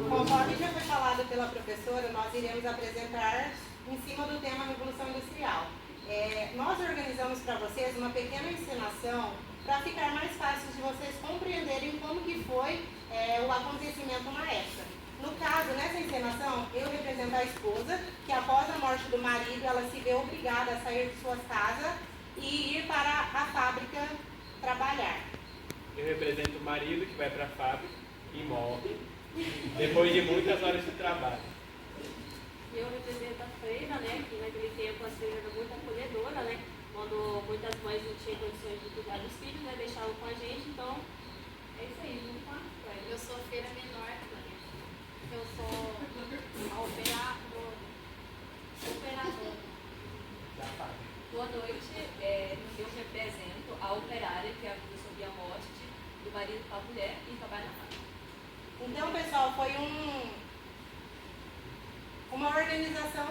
Conforme já foi falado pela professora, nós iremos apresentar em cima do tema Revolução Industrial. Nós organizamos para vocês uma pequena encenação para ficar mais fácil de vocês compreenderem como que foi o acontecimento na época. No caso, nessa encenação, eu represento a esposa, que após a morte do marido, ela se vê obrigada a sair de sua casa e ir para a fábrica trabalhar. Eu represento o marido que vai para a fábrica e morre, depois de muitas horas de trabalho. Eu represento a freira, né, que naquele tempo a freira era muito acolhedora, né, quando muitas mães não tinham condições de cuidar dos filhos, né, deixavam com a gente, então é isso aí, vamos lá. Eu sou feira menor, eu sou a operadora. Da fábrica. Boa noite, eu represento a operária que acusa sobre a morte do marido com a mulher e trabalha na fábrica. Então, pessoal, foi uma organização,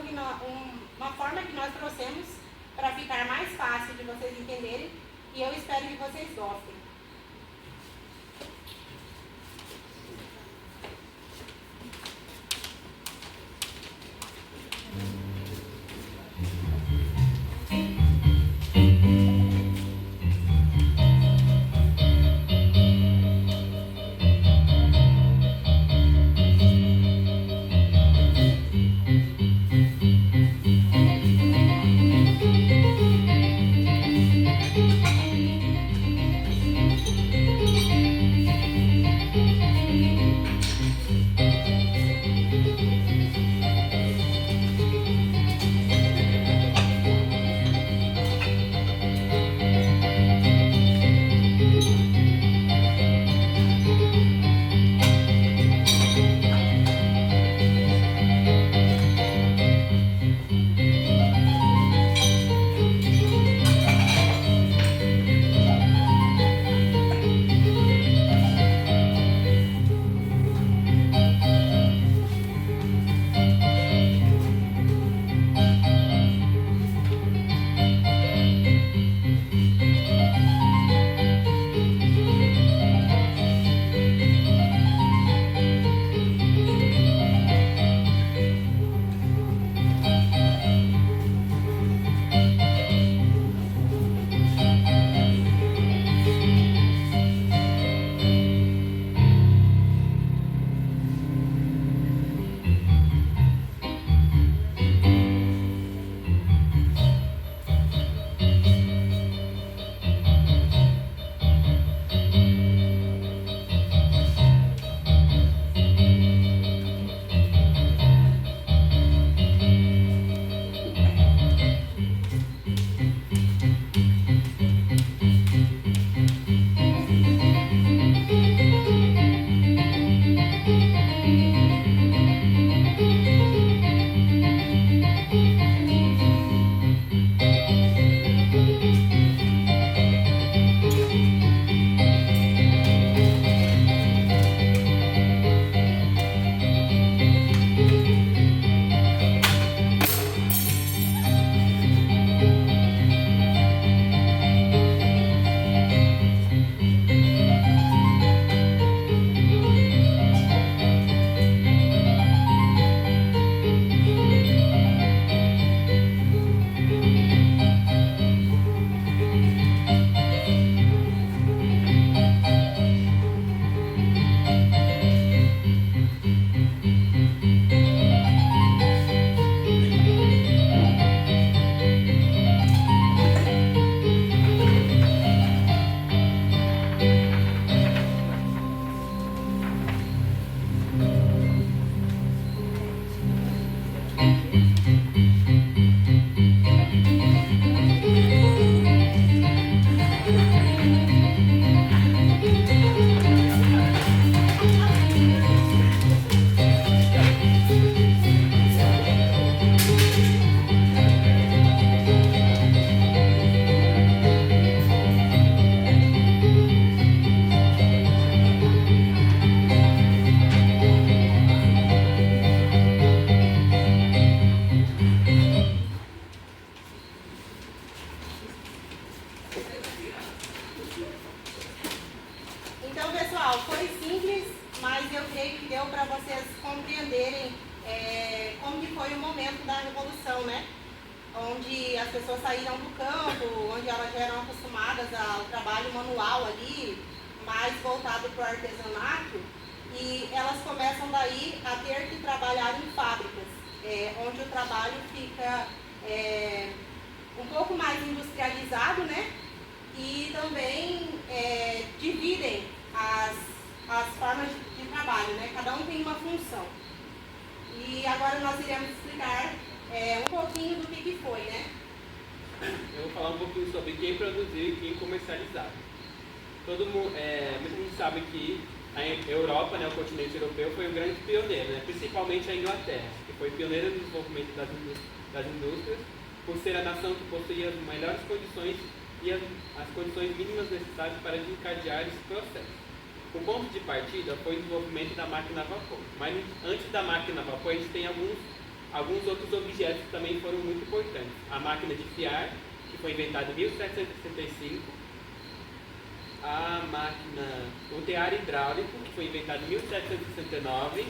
uma forma que nós trouxemos para ficar mais fácil de vocês entenderem e eu espero que vocês gostem. mas eu creio que deu para vocês compreenderem como que foi o momento da Revolução, né? Onde as pessoas saíram do campo, onde elas já eram acostumadas ao trabalho manual ali, mais voltado para o artesanato, e elas começam daí a ter que trabalhar em fábricas, onde o trabalho fica um pouco mais industrializado, né? E também dividem as formas de trabalho, né? Cada um tem uma função. E agora nós iremos explicar um pouquinho do que foi, né? Eu vou falar um pouquinho sobre quem produziu e quem comercializava. Todo mundo, muita gente sabe que a Europa, né, o continente europeu, foi um grande pioneiro, né? Principalmente a Inglaterra, que foi pioneira no desenvolvimento das indústrias, por ser a nação que possuía as melhores condições e as condições mínimas necessárias para desencadear esse processo. O ponto de partida foi o desenvolvimento da máquina a vapor, mas antes da máquina a vapor a gente tem alguns outros objetos que também foram muito importantes. A máquina de fiar, que foi inventada em 1765, o tear hidráulico, que foi inventado em 1769,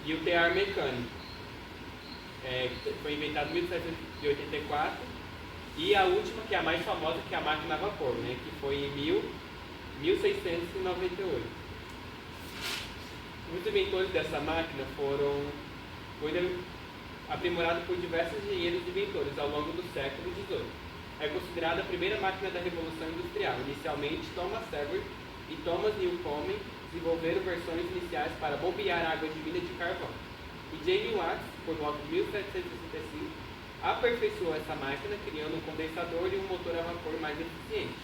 e o tear mecânico, que foi inventado em 1784, e a última, que é a mais famosa, que é a máquina a vapor, né, que foi em 1698. Os inventores dessa máquina foram aprimorados por diversos engenheiros e inventores ao longo do século XVIII. É considerada a primeira máquina da Revolução Industrial. Inicialmente, Thomas Saver e Thomas Newcomen desenvolveram versões iniciais para bombear água de mina de carvão. E James Watt, por volta de 1765, aperfeiçoou essa máquina, criando um condensador e um motor a vapor mais eficiente.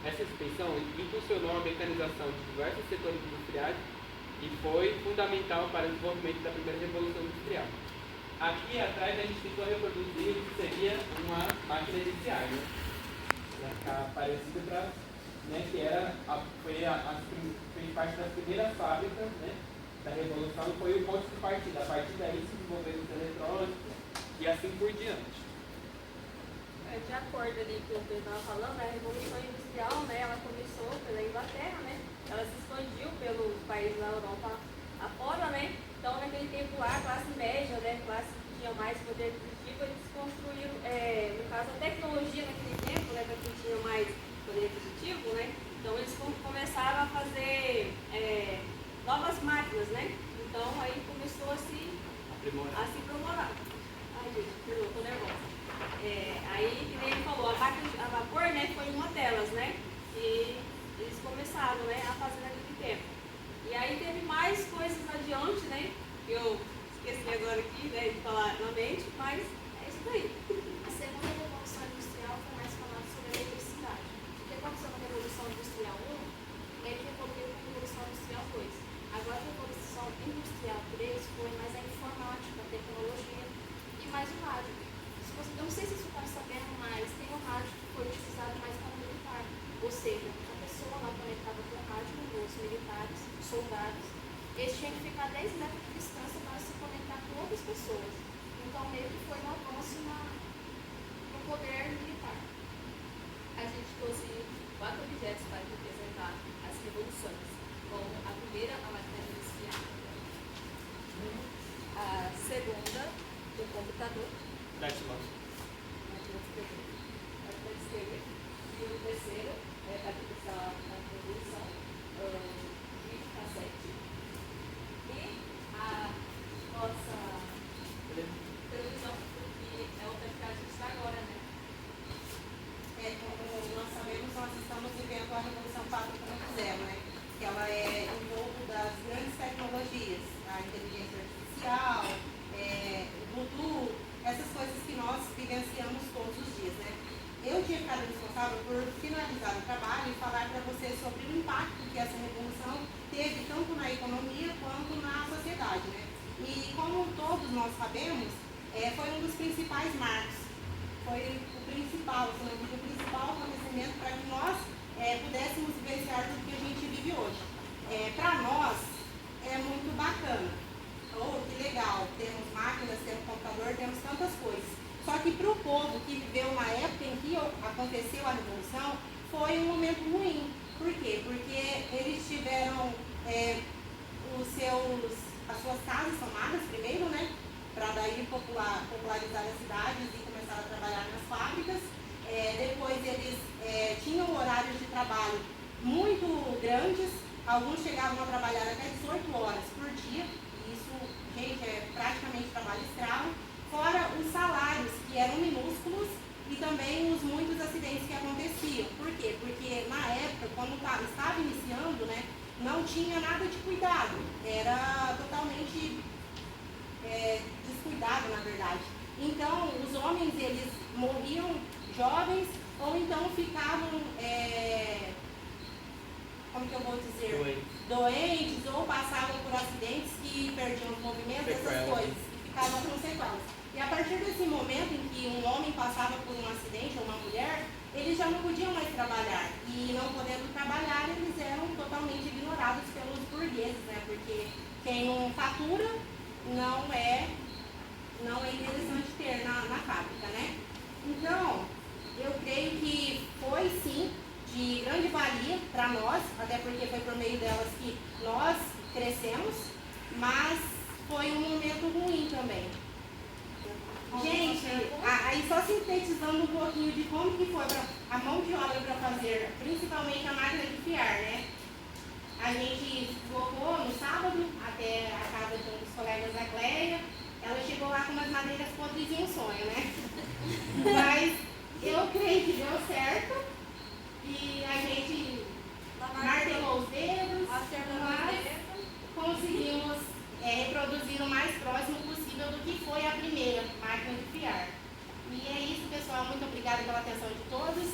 Essa expedição impulsionou a mecanização de diversos setores industriais e foi fundamental para o desenvolvimento da primeira Revolução Industrial. Aqui atrás a gente tentou reproduzir o que seria uma máquina de fiar, né? Para ficar parecido para, né, que fez parte das primeiras fábricas, né, da Revolução, e foi o ponto de partida. A partir daí se desenvolveram os eletrônicos e assim por diante. De acordo ali com o que eu estava falando, a Revolução Industrial, né, ela começou pela Inglaterra, né? Ela se expandiu pelos países da Europa afora, né? Então, naquele tempo lá, a classe média, né, classe que tinha mais poder aquisitivo, eles construíram, no caso, a tecnologia naquele tempo, né, para quem tinha mais poder aquisitivo, né? Então, eles começaram a fazer novas máquinas, né? Então, aí começou a se aprimorar. Ai, gente, eu tô nervosa. Aí, que nem ele falou, a máquina a vapor, né, foi uma delas, né? E eles começaram, né, a fazer naquele tempo. E aí teve mais coisas adiante, né? Que eu esqueci agora aqui, né, de falar na mente, mas é isso daí. A segunda Revolução Industrial foi mais falada sobre a eletricidade. O que aconteceu na Revolução Industrial 1 é que evoluiu com a Revolução Industrial 2. Agora a Revolução Industrial 3 foi mais a informática, a tecnologia e mais o rádio. Eu não sei se você está sabendo, mas tem um rádio que foi utilizado mais para o militar. Ou seja, a pessoa lá conectava com o rádio, os militares, os soldados, eles tinham que ficar 10 metros de distância para se conectar com outras pessoas. Então, meio que foi um avanço no poder militar. A gente trouxe 4 objetos para representar as revoluções, como a primeira, a máquina de fiar, a segunda, o computador, a e o terceiro, para representar a revolução, o videocassete e a nossa televisão, que é o tempo que a gente está agora, né? Como nós sabemos, nós estamos vivendo a Revolução 4.0, né? Que ela é envolto das grandes tecnologias, a inteligência artificial, o Bluetooth, essas coisas que nós vivenciamos todos os dias, né? Eu tinha ficado responsável por finalizar o trabalho e falar para vocês sobre o impacto que essa revolução teve tanto na economia quanto na sociedade, né? E como todos nós sabemos, foi um dos principais marcos, foi o principal, se não digo o principal acontecimento para que nós pudéssemos vivenciar tudo que a gente vive hoje. Para nós é muito bacana. Oh, que legal, temos máquinas, temos computador, temos tantas coisas. Só que para o povo que viveu na época em que aconteceu a Revolução, foi um momento ruim. Por quê? Porque eles tiveram as suas casas tomadas primeiro, né? Para daí popularizar as cidades e começar a trabalhar nas fábricas. Depois eles tinham horários de trabalho muito grandes, alguns chegavam a trabalhar até 18 horas por dia, e isso, gente, é praticamente trabalho escravo, fora os salários, que eram minúsculos, e também os muitos acidentes que aconteciam. Por quê? Porque na época, quando estava iniciando, né, não tinha nada de cuidado, era totalmente descuidado, na verdade. Então, os homens, eles morriam jovens, ou então ficavam, como que eu vou dizer? Doentes, ou passavam por acidentes que perdiam os movimentos, essas coisas, e ficavam com sequelas. E a partir desse momento em que um homem passava por um acidente, ou uma mulher, eles já não podiam mais trabalhar. E não podendo trabalhar, eles eram totalmente ignorados pelos burgueses, né? Porque quem não fatura não é interessante ter na fábrica, né? Então, eu creio que foi sim de grande valia para nós, até porque foi por meio delas que nós crescemos, mas foi um momento ruim também. Gente, aí só sintetizando um pouquinho de como que foi a mão de obra para fazer, principalmente a máquina de fiar, né? A gente deslocou no sábado até a casa de um dos colegas da Cléia. Ela chegou lá com umas madeiras podres e um sonho, né? Mas eu creio que deu certo e a gente martelou os dedos, mas conseguimos reproduzir o mais próximo possível do que foi a primeira máquina de fiar. E é isso, pessoal. Muito obrigada pela atenção de todos.